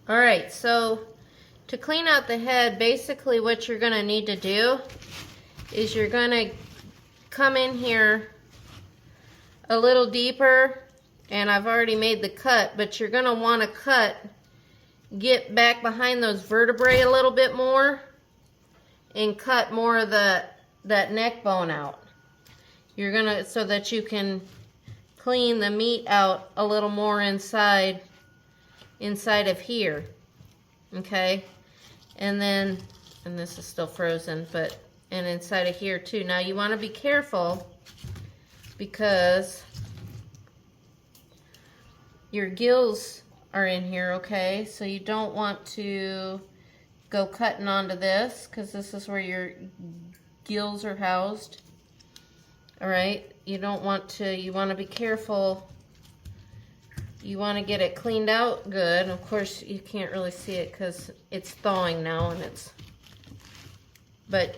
All right, so to clean out the head, basically what you're gonna need to do is you're gonna come in here a little deeper, and I've already made the cut, but you're gonna wanna get back behind those vertebrae a little bit more and cut more of that neck bone out. You're gonna, so that you can clean the meat out a little more inside of here, okay? And then, and this is still frozen, and inside of here too. Now you want to be careful because your gills are in here, okay? So you don't want to go cutting onto this because this is where your gills are housed. All right, you want to be careful. You want to get it cleaned out good. Of course, you can't really see it because it's thawing now, and but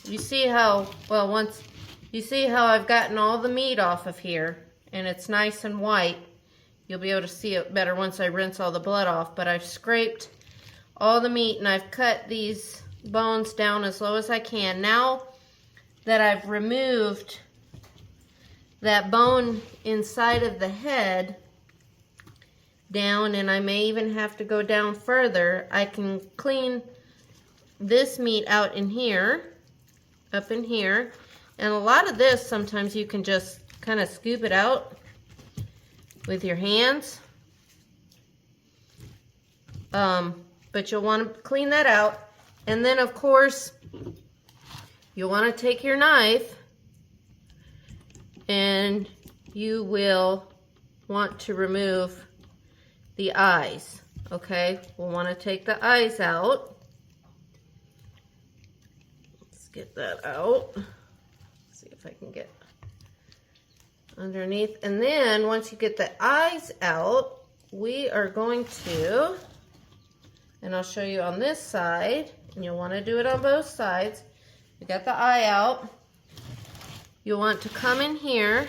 you see how, well, you see how I've gotten all the meat off of here, and it's nice and white. You'll be able to see it better once I rinse all the blood off, but I've scraped all the meat, and I've cut these bones down as low as I can. Now that I've removed that bone inside of the head down, and I may even have to go down further, I can clean this meat out in here, up in here. And a lot of this, sometimes you can just kind of scoop it out with your hands. But you'll want to clean that out. And then, of course, you'll want to take your knife, and you will want to remove the eyes, okay? We'll want to take the eyes out. Let's get that out. See if I can get underneath. And then once you get the eyes out, we are going to, and I'll show you on this side, and you'll want to do it on both sides. You got the eye out. You'll want to come in here.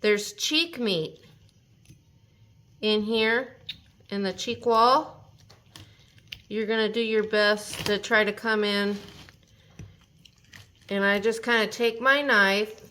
There's cheek meat in here, in the cheek wall. You're gonna do your best to try to come in, and I just kind of take my knife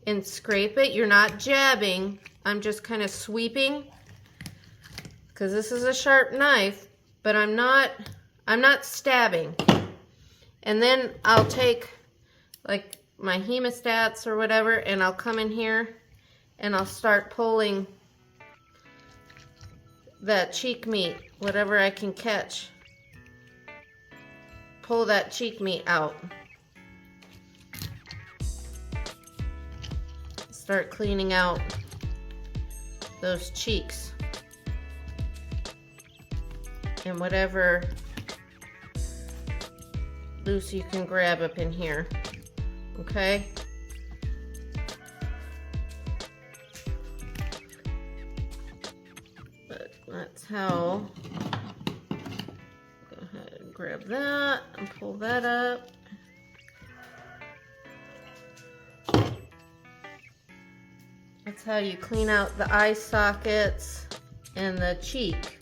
and scrape it. You're not jabbing, I'm just kind of sweeping, because this is a sharp knife, but I'm not stabbing. And then I'll take like my hemostats or whatever, and I'll come in here and I'll start pulling that cheek meat, whatever I can catch. Pull that cheek meat out. Start cleaning out those cheeks and whatever loose you can grab up in here, okay? But that's how. Go ahead and grab that and pull that up. That's how you clean out the eye sockets and the cheek.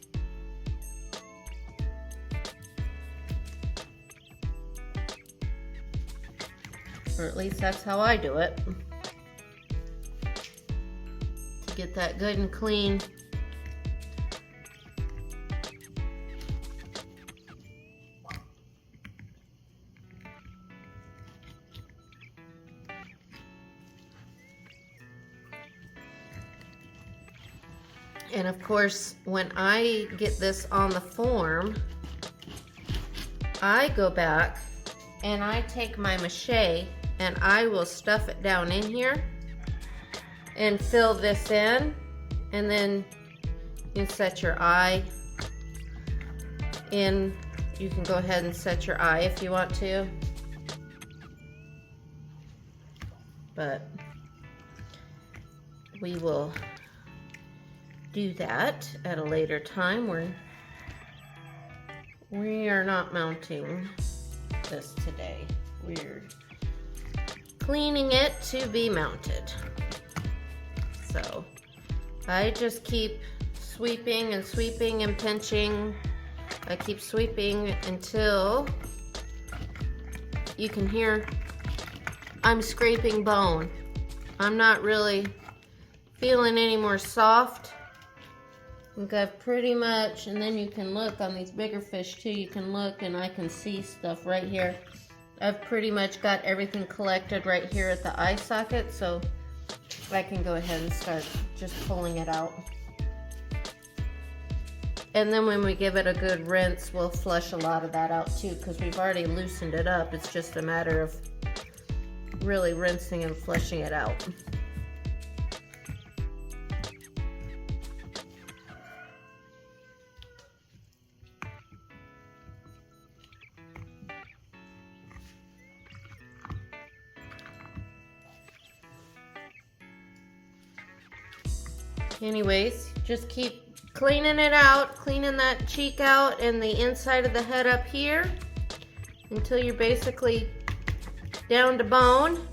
Or at least that's how I do it. To get that good and clean. And of course, when I get this on the form, I go back and I take my mache and I will stuff it down in here and fill this in, and then you set your eye in. You can go ahead and set your eye if you want to, but we will do that at a later time. We are not mounting this today. We're cleaning it to be mounted. So I just keep sweeping and sweeping and pinching. I keep sweeping until you can hear I'm scraping bone. I'm not really feeling any more soft. I think I've pretty much, and then you can look on these bigger fish too, you can look and I can see stuff right here. I've pretty much got everything collected right here at the eye socket, so I can go ahead and start just pulling it out. And then when we give it a good rinse, we'll flush a lot of that out too, because we've already loosened it up. It's just a matter of really rinsing and flushing it out. Anyways, just keep cleaning it out, cleaning that cheek out and the inside of the head up here until you're basically down to bone.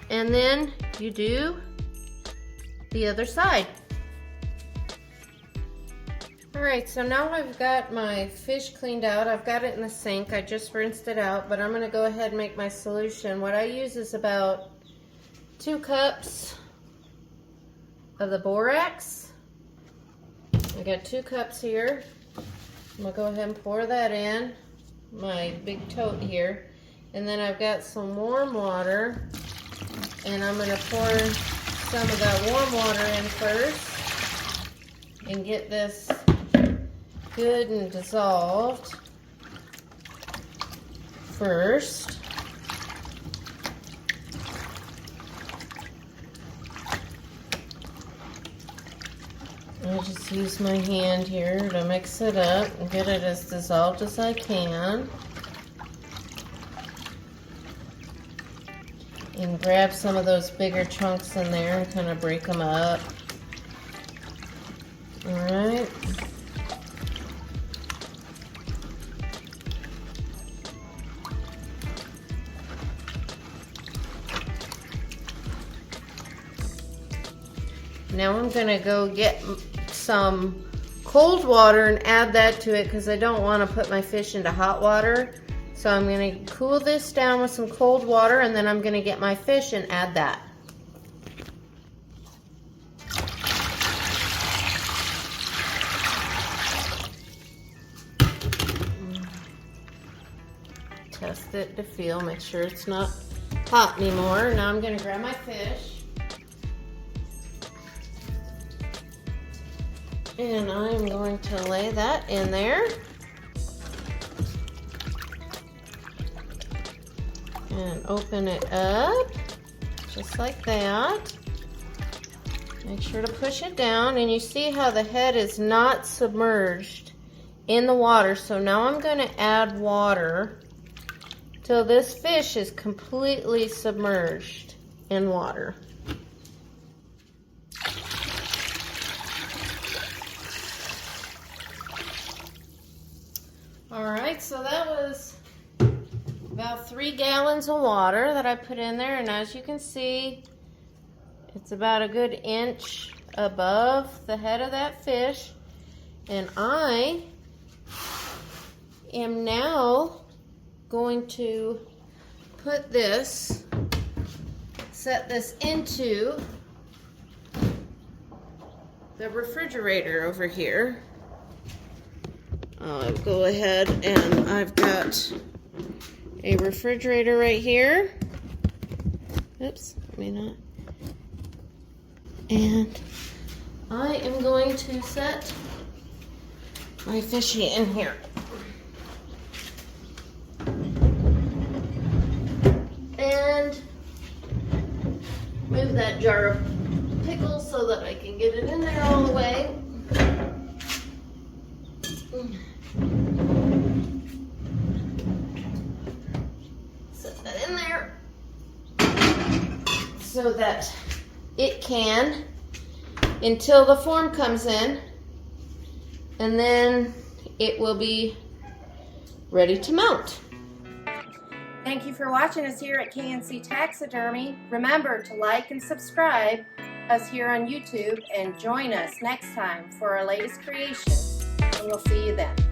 And then you do the other side. Alright, so now I've got my fish cleaned out. I've got it in the sink. I just rinsed it out, but I'm going to go ahead and make my solution. What I use is about 2 cups of the borax. I got 2 cups here. I'm going to go ahead and pour that in my big tote here. And then I've got some warm water, and I'm going to pour some of that warm water in first and get this good and dissolved first. I just use my hand here to mix it up and get it as dissolved as I can. And grab some of those bigger chunks in there and kind of break them up. Alright. Now I'm going to go get some cold water and add that to it because I don't want to put my fish into hot water. So I'm going to cool this down with some cold water, and then I'm going to get my fish and add that. Test it to feel, make sure it's not hot anymore. Now I'm going to grab my fish. And I'm going to lay that in there. And open it up, just like that. Make sure to push it down, and you see how the head is not submerged in the water. So now I'm going to add water till this fish is completely submerged in water. Alright, so that was about 3 gallons of water that I put in there, and as you can see, it's about a good inch above the head of that fish. And I am now going to put this, set this into the refrigerator over here. I'll go ahead, and I've got a refrigerator right here. Oops, let me not. And I am going to set my fishy in here. And move that jar of pickles so that I can get it in there all the way. Set that in there so that it can, until the form comes in, and then it will be ready to mount. Thank you for watching us here at KNC Taxidermy. Remember to like and subscribe, us here on YouTube and join us next time for our latest creation. And we'll see you then.